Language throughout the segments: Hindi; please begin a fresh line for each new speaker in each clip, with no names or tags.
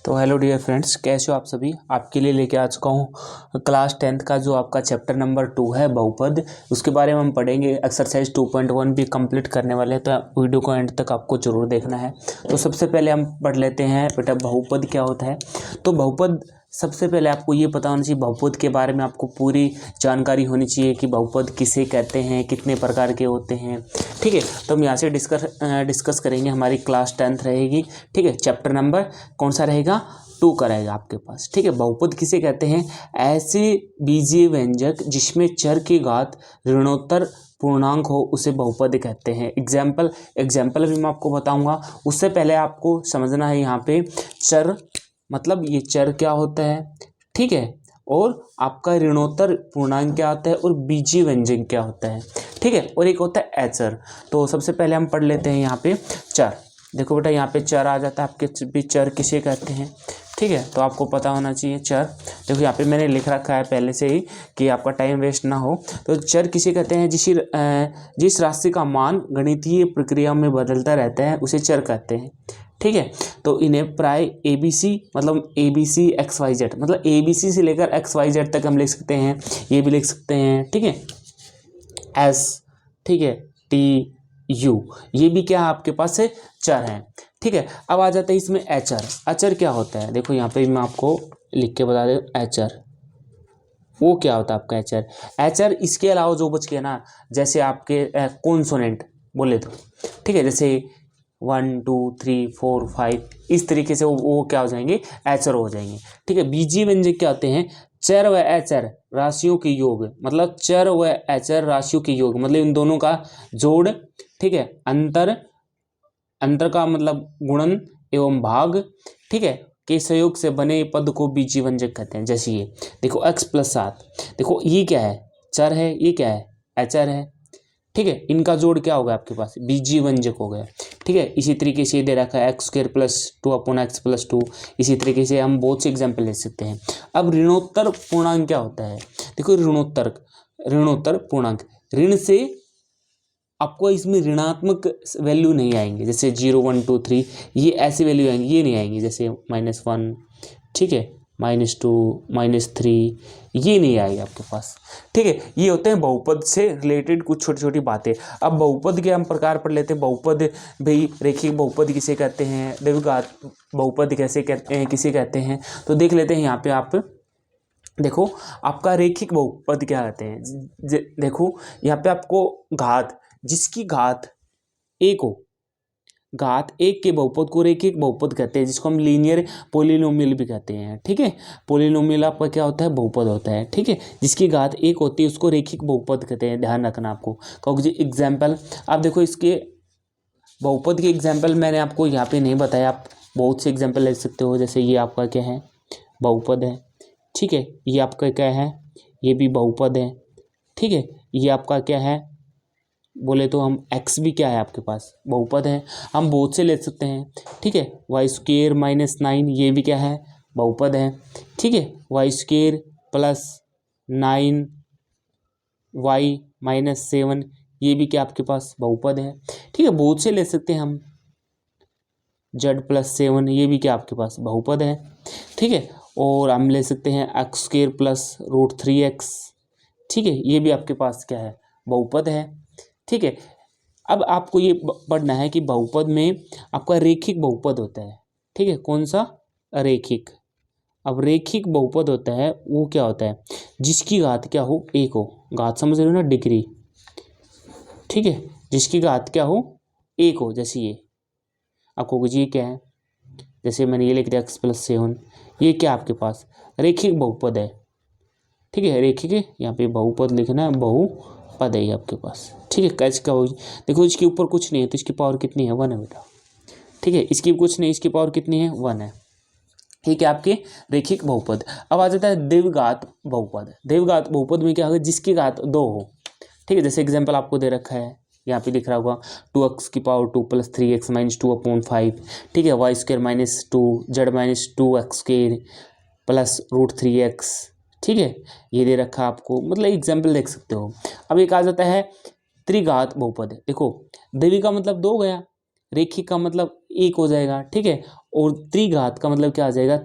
तो हेलो डियर फ्रेंड्स, कैसे हो आप सभी। आपके लिए लेके आ चुका हूँ क्लास 10th का जो आपका चैप्टर नंबर 2 है बहुपद। उसके बारे में हम पढ़ेंगे। एक्सरसाइज 2.1 भी कंप्लीट करने वाले हैं, तो वीडियो को एंड तक आपको जरूर देखना है। तो सबसे पहले हम पढ़ लेते हैं बेटा बहुपद क्या होता है। तो बहुपद सबसे पहले आपको ये पता होना चाहिए, बहुपद के बारे में आपको पूरी जानकारी होनी चाहिए कि बहुपद किसे कहते हैं, कितने प्रकार के होते हैं। ठीक है, तो हम यहाँ से डिस्कस करेंगे। हमारी क्लास 10th रहेगी। ठीक है, चैप्टर नंबर कौन सा रहेगा, 2 का रहेगा आपके पास। ठीक है, बहुपद किसे कहते हैं, ऐसे बीजीय व्यंजक जिसमें चर की घात ऋणोत्तर पूर्णांक हो उसे बहुपद कहते हैं। एग्जाम्पल भी मैं आपको बताऊंगा। उससे पहले आपको समझना है यहाँ पे चर मतलब ये चर क्या होता है, ठीक है, और आपका ऋणोत्तर पूर्णांक क्या होता है और बीजीय व्यंजक क्या होता है। ठीक है, और एक होता है अचर। तो सबसे पहले हम पढ़ लेते हैं यहाँ पे चर। देखो बेटा, यहाँ पे चर आ जाता है आपके भी। चर किसे कहते हैं, ठीक है, तो आपको पता होना चाहिए चर। देखो यहाँ पे मैंने लिख रखा है पहले से ही कि आपका टाइम वेस्ट ना हो। तो चर किसे कहते हैं, जिस राशि का मान गणितीय प्रक्रिया में बदलता रहता है उसे चर कहते हैं। ठीक है, तो इन्हें प्राय ABC मतलब ABC XYZ मतलब ABC से लेकर XYZ तक हम लिख सकते हैं। ये भी लिख सकते हैं। ठीक है, S, ठीक है, TU, ये भी क्या आपके पास से चर हैं। ठीक है, अब आ जाता है इसमें अचर। अचर क्या होता है, देखो यहाँ पे मैं आपको लिख के बता दूं। अचर वो क्या होता है आपका अचर। अचर इसके अलावा जो बच गया ना, जैसे आपके कॉन्सोनेंट बोले तो, ठीक है, जैसे 1 2 3 4 5 इस तरीके से वो क्या हो जाएंगे, अचर हो जाएंगे। ठीक है, बीजीय व्यंजक क्या होते हैं, चर व अचर राशियों के योग, मतलब चर व अचर राशियों के योग मतलब इन दोनों का जोड़। ठीक है, अंतर का मतलब गुणन एवं भाग, ठीक है, के संयोग से बने पद को बीजीय व्यंजक कहते हैं। जैसे ये देखो x+7, देखो ये क्या है, चर है, ये क्या है, अचर है। ठीक है, इनका जोड़ क्या होगा आपके पास, बीजीय व्यंजक हो गया। ठीक है, इसी तरीके से दे रखा है x² + 2/x+2। इसी तरीके से हम बहुत से एग्जाम्पल ले सकते हैं। अब ऋणोत्तर पूर्णांक क्या होता है, देखो ऋणोत्तर पूर्णांक, ऋण से आपको इसमें ऋणात्मक वैल्यू नहीं आएंगे, जैसे 0 1 2 3 ये ऐसी वैल्यू आएंगी, ये नहीं आएंगी, जैसे -1, ठीक है, -2 -3 ये नहीं आएगा आपके पास। ठीक है, ये होते हैं बहुपद से रिलेटेड कुछ छोटी छोटी बातें। अब बहुपद के हम प्रकार पढ़ लेते हैं। बहुपद भाई, रेखिक बहुपद किसे कहते हैं, द्विघात बहुपद कैसे कहते हैं, किसे कहते हैं, तो देख लेते हैं। यहाँ पे आप देखो, आपका रेखिक बहुपद क्या कहते हैं। देखो यहाँ पे आपको घात, जिसकी घात 1 हो, घात 1 के बहुपद को रेखिक बहुपद कहते हैं, जिसको हम लीनियर पोलिनोमियल भी कहते हैं। ठीक है, पोलिनोमियल आपका क्या होता है, बहुपद होता है। ठीक है, जिसकी घात 1 होती है उसको रेखिक बहुपद कहते हैं। ध्यान रखना आपको। क्योंकि एग्जाम्पल आप देखो, इसके बहुपद के एग्जाम्पल मैंने आपको यहाँ पे नहीं बताया, आप बहुत से एग्जाम्पल ले सकते हो। जैसे ये आपका क्या है, बहुपद है। ठीक है, ये आपका क्या है, ये भी बहुपद है। ठीक है, ये आपका क्या है बोले तो हम x भी क्या है आपके पास, बहुपद है। हम बहुत से ले सकते हैं। ठीक है, y² - 9 ये भी क्या है, बहुपद है। ठीक है, y² + 9y - 7 ये भी क्या आपके पास बहुपद है। ठीक है, बहुत से ले सकते हैं हम। z+7 ये भी क्या आपके पास बहुपद है। ठीक है, और हम ले सकते हैं x² + √3x। ठीक है, ये भी आपके पास क्या है, बहुपद है। ठीक है, अब आपको ये पढ़ना है कि बहुपद में आपका रेखिक बहुपद होता है। ठीक है, कौन सा, रेखिक। अब रेखिक बहुपद होता है वो क्या होता है, जिसकी घात क्या हो, 1 हो। घात समझ रहे हो ना, डिग्री। ठीक है, जिसकी घात क्या हो, 1 हो। जैसे ये आपको ये क्या है, जैसे मैंने ये लिख दिया x+7, ये क्या आपके पास रेखिक बहुपद है। ठीक है, रेखिक है, यहाँ पे बहुपद लिखना है, बहुपद है आपके पास। ठीक है, कैच का हो, देखो इसके ऊपर कुछ नहीं है तो इसकी पावर कितनी है, 1 है बेटा। ठीक है, इसकी कुछ नहीं, इसकी पावर कितनी है, 1 है। ठीक है, आपके रेखिक बहुपद। अब आ जाता है द्विघात बहुपद। द्विघात बहुपद में क्या होगा, जिसकी घात 2 हो। ठीक है, जैसे एग्जाम्पल आपको दे रखा है, यहाँ पे दिख रहा होगा 2x² + 3x - 2/5। ठीक है, y² - 2 z - 2x² + √3x। ठीक है, ये दे रखा आपको, मतलब एग्जाम्पल देख सकते हो। अब एक आ जाता है त्रिघात बहुपद। देखो द्वि का मतलब 2 गया, रेखिक का मतलब 1 हो जाएगा, ठीक है। और त्रिघात का मतलब क्या आ जाएगा,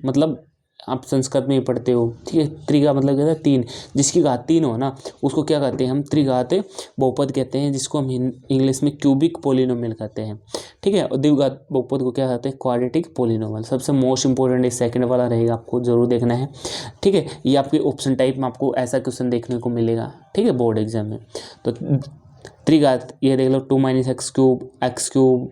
मतलब आप संस्कृत में ही पढ़ते हो, ठीक है। त्रि का मतलब क्या है, 3, जिसकी घात 3 हो ना उसको क्या कहते हैं हम, त्रिघात बहुपद कहते हैं, जिसको हम इंग्लिश में क्यूबिक पोलिनोमियल कहते हैं, ठीक है। और द्विघात बहुपद को क्या कहते हैं, क्वाड्रेटिक पोलिनोमियल। सबसे मोस्ट इंपॉर्टेंट ये सेकंड वाला रहेगा, आपको जरूर देखना है, ठीक है। ये आपके ऑप्शन टाइप में आपको ऐसा क्वेश्चन देखने को मिलेगा, ठीक है, बोर्ड एग्जाम में। तो त्रिघात ये देख लो, 2 - x cube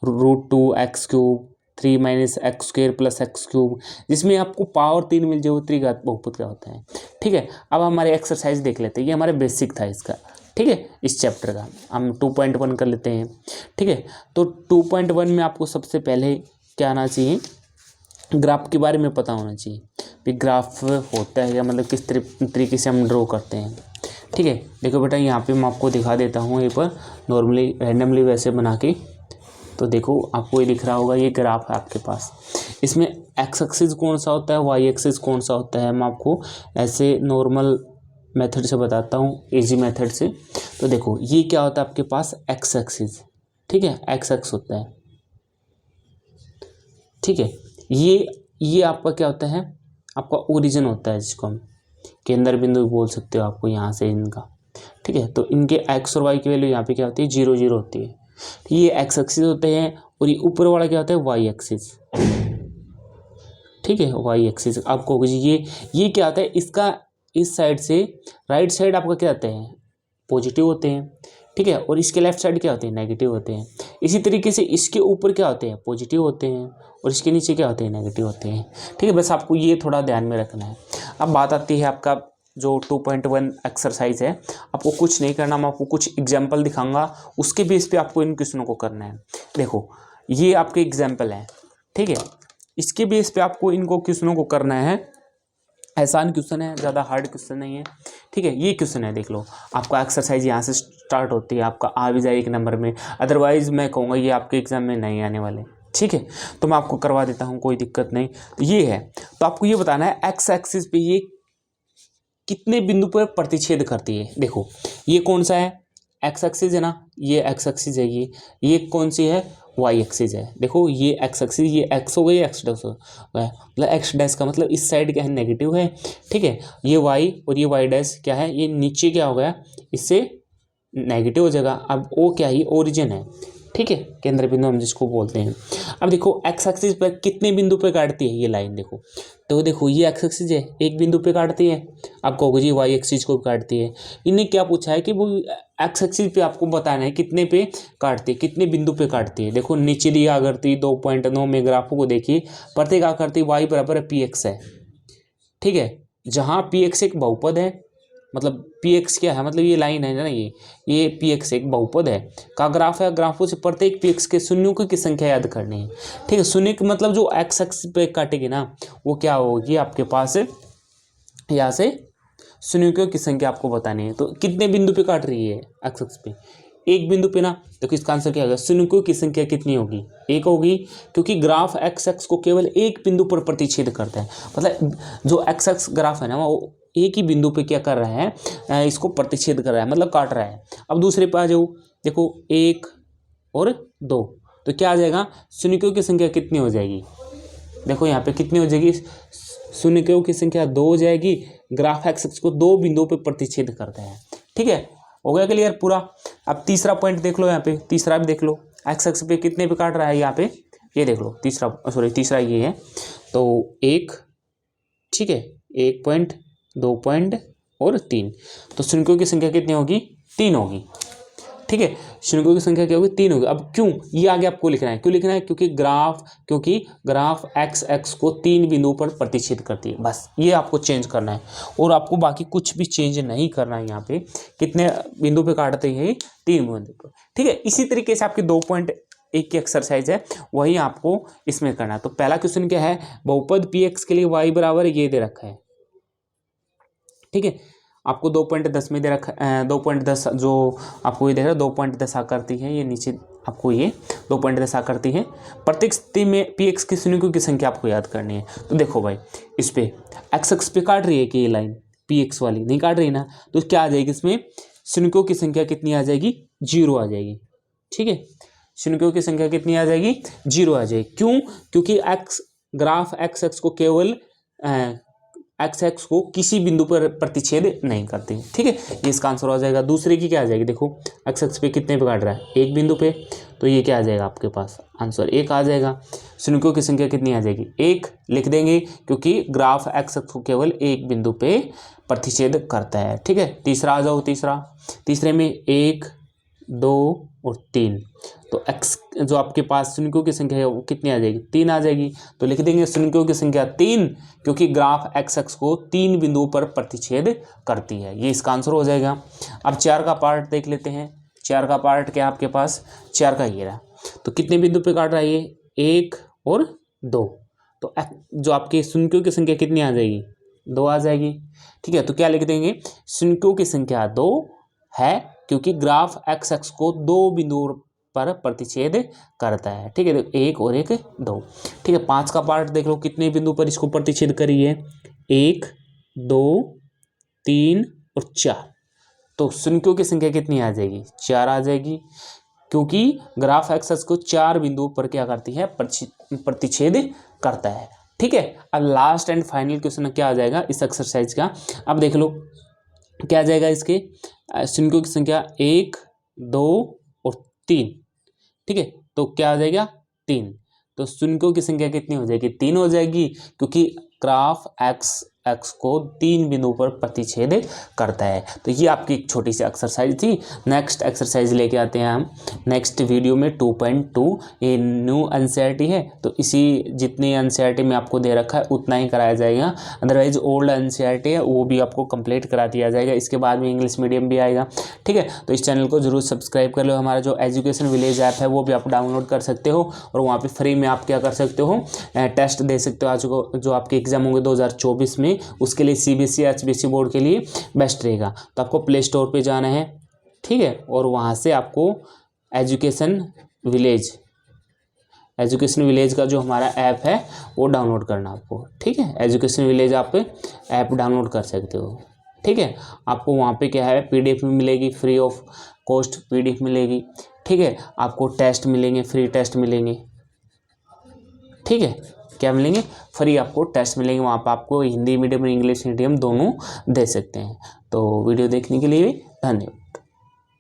√2 x³ 3 - x² + x³, जिसमें आपको पावर 3 मिल जाए, वो त्रिघात बहुपद का होता है, ठीक है। अब हमारे एक्सरसाइज देख लेते हैं, ये हमारे बेसिक था इसका, ठीक है, इस चैप्टर का। हम 2.1 कर लेते हैं, ठीक है। तो 2.1 में आपको सबसे पहले क्या आना चाहिए, ग्राफ के बारे में पता होना चाहिए कि ग्राफ होता है या मतलब किस तरीके से हम ड्रॉ करते हैं, ठीक है। देखो बेटा, यहाँ पे मैं आपको दिखा देता हूँ, ये पर नॉर्मली रैंडमली वैसे बना के। तो देखो आपको ये दिख रहा होगा, ये ग्राफ है आपके पास। इसमें एक्स एक्सिस कौन सा होता है, वाई एक्सिस कौन सा होता है, मैं आपको ऐसे नॉर्मल मेथड से बताता हूँ, इजी मेथड से। तो देखो ये क्या होता है आपके पास, एक्स एक्सिस, ठीक है, एक्स एक्स होता है, ठीक है। ये आपका क्या होता है, आपका ओरिजिन होता है, जिसको हम केंद्र बिंदु बोल सकते हो, आपको यहाँ से इनका, ठीक है। तो इनके एक्स और वाई की वैल्यू यहाँ पे क्या होती है, 0 0 होती है। ये एक्स एक्सिस होते हैं, और ये ऊपर वाला क्या होता है, वाई एक्सिस, ठीक है, वाई एक्सिस। आपको होगा जी, ये क्या होता है, इसका इस साइड से राइट साइड आपका क्या होते हैं, पॉजिटिव होते हैं, ठीक है। और इसके लेफ्ट साइड क्या होते हैं, नेगेटिव होते हैं। इसी तरीके से इसके ऊपर क्या होते हैं, पॉजिटिव होते हैं, और इसके नीचे क्या होते हैं, नेगेटिव होते हैं, ठीक है। बस आपको ये थोड़ा ध्यान में रखना है। अब बात आती है आपका जो 2.1 एक्सरसाइज है, आपको कुछ नहीं करना, मैं आपको कुछ एग्जाम्पल दिखाऊंगा, उसके बेस पे आपको इन क्वेश्चनों को करना है। देखो ये आपके एग्जाम्पल है, ठीक है, इसके बेस पे आपको इनको क्वेश्चनों को करना है। आसान क्वेश्चन है, ज़्यादा हार्ड क्वेश्चन नहीं है, ठीक है। ये क्वेश्चन है, देख लो, आपका एक्सरसाइज यहाँ से स्टार्ट होती है, आपका आ भी जाए 1 नंबर में, अदरवाइज मैं कहूँगा ये आपके एग्जाम में नहीं आने वाले, ठीक है। तो मैं आपको करवा देता हूँ, कोई दिक्कत नहीं। तो ये है, तो आपको ये बताना है एक्स एक्सिस पे ये कितने बिंदु पर प्रतिच्छेद करती है। देखो ये कौन सा है, एक्स एक्सिस है ना, ये एक्स एक्सिस है, ये कौन सी है, वाई एक्सिस है। देखो ये एक्स एक्सिस, ये एक्स हो गई, एक्स डैश हो गया, मतलब एक्स डैश का मतलब इस साइड क्या है, नेगेटिव है, ठीक है। ये वाई और ये वाई डैश क्या है, ये नीचे क्या हो गया, इससे नेगेटिव हो जाएगा। अब वो क्या है, ओरिजिन है, ठीक है, केंद्र बिंदु हम जिसको बोलते हैं। अब देखो एक्स एक्सिस पर कितने बिंदु पे काटती है ये लाइन, देखो तो देखो ये एक्स एक्सिस है, एक बिंदु पे काटती है। आप कहोगे जी वाई एक्सिस को काटती है। इन्हें क्या पूछा है कि वो एक्स एक्सिस पे आपको बताना है कितने पे काटती है, कितने बिंदु पे काटती है। देखो नीचे दी आकृति 2.9 में ग्राफों को देखिए, प्रत्येक आकृति वाई बराबर है पी एक्स है, ठीक है। जहाँ पी एक्स एक बहुपद है, मतलब पी एक्स क्या है, मतलब ये लाइन है ना, ये पी एक्स एक बहुपद है का ग्राफ है। ग्राफों से प्रत्येक पी एक्स के शून्यों की संख्या याद करनी है, ठीक है। शून्य का मतलब जो एक्स एक्स पे काटेगी ना, वो क्या होगी आपके पास, यहाँ से शून्यों की संख्या आपको बतानी है। तो कितने बिंदु पे काट रही है एक्स एक्स पे, एक बिंदु पे ना। देखो इसका आंसर क्या होगा, शून्यों की संख्या कितनी होगी, 1 होगी, क्योंकि ग्राफ एक्स एक्स को केवल एक बिंदु पर प्रतिच्छेद करता है। मतलब जो एक्स एक्स ग्राफ है ना, वो एक ही बिंदु पे क्या कर रहा है, इसको प्रतिच्छेद कर रहा है, मतलब काट रहा है। अब दूसरे पे आ जाओ, देखो 1 और 2, तो क्या आ जाएगा, शून्यों की संख्या कितनी हो जाएगी, देखो यहाँ पे कितनी हो जाएगी, शून्यों की संख्या 2 हो जाएगी। ग्राफ एक्स एक्स को 2 बिंदुओं पे प्रतिच्छेद करता है, ठीक है। हो गया क्लियर पूरा। अब तीसरा पॉइंट देख लो, यहाँ पे तीसरा भी देख लो, एक्स एक्स पे कितने पे काट रहा है, यहाँ पे ये देख लो, तीसरा ये है, तो 1, ठीक है, 1 पॉइंट, 2 पॉइंट और 3, तो शून्यों की संख्या कितनी होगी, 3 होगी, ठीक है। शून्यों की संख्या क्या होगी, 3 होगी। अब क्यों ये आगे आपको लिखना है, क्यों लिखना है, क्योंकि ग्राफ एक्स एक्स को 3 बिंदुओं पर प्रतिच्छेद करती है, बस ये आपको चेंज करना है, और आपको बाकी कुछ भी चेंज नहीं करना है। यहाँ पे कितने बिंदु पे काटते हैं, 3 बिंदु पर, ठीक है। इसी तरीके से आपकी 2.1 की एक्सरसाइज है, वही आपको इसमें करना है। तो पहला क्वेश्चन क्या है, बहुपद पी एक्स के लिए वाई बराबर ये दे रखा है, ठीक है। आपको 2.10 में दे रखा 2.10 जो आपको ये देख रहा है, 2.10 आकृति है, ये नीचे आपको ये 2.10 आकृति है। प्रत्येक स्थिति में पी एक्स की शून्यों की संख्या आपको याद करनी है। तो देखो भाई, इस पे एक्स एक्स पे काट रही है कि ये लाइन पी एक्स वाली नहीं काट रही ना, तो क्या आ जाएगी, इसमें शून्यों की संख्या कितनी आ जाएगी, 0 आ जाएगी, ठीक है। शुनकों की संख्या कितनी आ जाएगी, 0 आ जाएगी। क्यों? क्योंकि ग्राफ एक्स एक्स को केवल एक्स एक्स को किसी बिंदु पर प्रतिच्छेद नहीं करती। ठीक है, ये इसका आंसर हो जाएगा। दूसरे की क्या आ जाएगी, देखो एक्स एक्स पे कितने पे काट रहा है, एक बिंदु पे, तो ये क्या आ जाएगा आपके पास, आंसर 1 आ जाएगा। शुनकों की संख्या कितनी आ जाएगी, 1 लिख देंगे, क्योंकि ग्राफ एक्स एक्स को केवल एक बिंदु पे प्रतिच्छेद करता है। ठीक है, तीसरा आ जाओ। तीसरे में 1 2 और 3, तो एक्स जो आपके पास शुनकों की संख्या है वो कितनी आ जाएगी, 3 आ जाएगी। तो लिख देंगे शुनकों की संख्या 3, क्योंकि ग्राफ एक्स एक्स को 3 बिंदुओं पर प्रतिच्छेद करती है। ये इसका आंसर हो जाएगा। अब 4 का पार्ट देख लेते हैं। 4 का पार्ट क्या आपके पास, 4 का ये रहा। तो कितने बिंदु पे काट रहा है ये, 1 और 2, तो जो आपकी शुनकों की संख्या कितनी आ जाएगी, 2 आ जाएगी। ठीक है, तो क्या लिख देंगे, शुनकों की संख्या 2 है, क्योंकि ग्राफ एक्स एक्स को 2 बिंदुओं पर प्रतिच्छेद करता है। ठीक है, तो 1 और 1 2। ठीक है, 5 का पार्ट देख लो, कितने बिंदु पर इसको प्रतिच्छेद करी है, 1 2 3 और 4, तो शुनकों की संख्या कितनी आ जाएगी, 4 आ जाएगी, क्योंकि ग्राफ एक्स एक्स को 4 बिंदुओं पर क्या करती है, प्रतिच्छेद करता है। ठीक है, अब लास्ट एंड फाइनल क्वेश्चन क्या आ जाएगा इस एक्सरसाइज का, अब देख लो क्या आ जाएगा इसके, शुनकों की संख्या 1 2 और 3। ठीक है, तो क्या आ जाएगा, 3, तो शुनकों की संख्या कितनी हो जाएगी, 3 हो जाएगी, क्योंकि ग्राफ एक्स एक्स को 3 बिंदुओं पर प्रतिच्छेद करता है। तो ये आपकी एक छोटी सी एक्सरसाइज थी। नेक्स्ट एक्सरसाइज लेके आते हैं हम नेक्स्ट वीडियो में 2.2, ये न्यू एनसीईआरटी है, तो इसी जितनी एनसीईआरटी में आपको दे रखा है उतना ही कराया जाएगा। अदरवाइज ओल्ड एनसीईआरटी है वो भी आपको कंप्लीट करा दिया जाएगा। इसके बाद में इंग्लिश मीडियम भी आएगा। ठीक है, तो इस चैनल को जरूर सब्सक्राइब कर लो। हमारा जो एजुकेशन विलेज ऐप है वो भी आप डाउनलोड कर सकते हो, और वहाँ पर फ्री में आप क्या कर सकते हो, टेस्ट दे सकते हो। आज को जो आपके एग्जाम होंगे 2024 में, उसके लिए सीबीएसई एचबीसी बोर्ड के लिए बेस्ट रहेगा। तो आपको प्ले स्टोर पे जाना है, ठीक है, और वहाँ से आपको एजुकेशन विलेज का जो हमारा ऐप है वो डाउनलोड करना आपको। ठीक है, एजुकेशन विलेज आप ऐप डाउनलोड कर सकते हो। ठीक है, आपको वहाँ पे क्या है, पीडीएफ में मिलेगी, फ्री ऑफ कॉस्ट पीडीएफ मिलेगी। ठीक है, आपको टेस्ट मिलेंगे, फ्री टेस्ट मिलेंगे। ठीक है, क्या मिलेंगे, फ्री आपको टेस्ट मिलेंगे। वहाँ पर आपको हिंदी मीडियम और इंग्लिश मीडियम दोनों दे सकते हैं। तो वीडियो देखने के लिए धन्यवाद।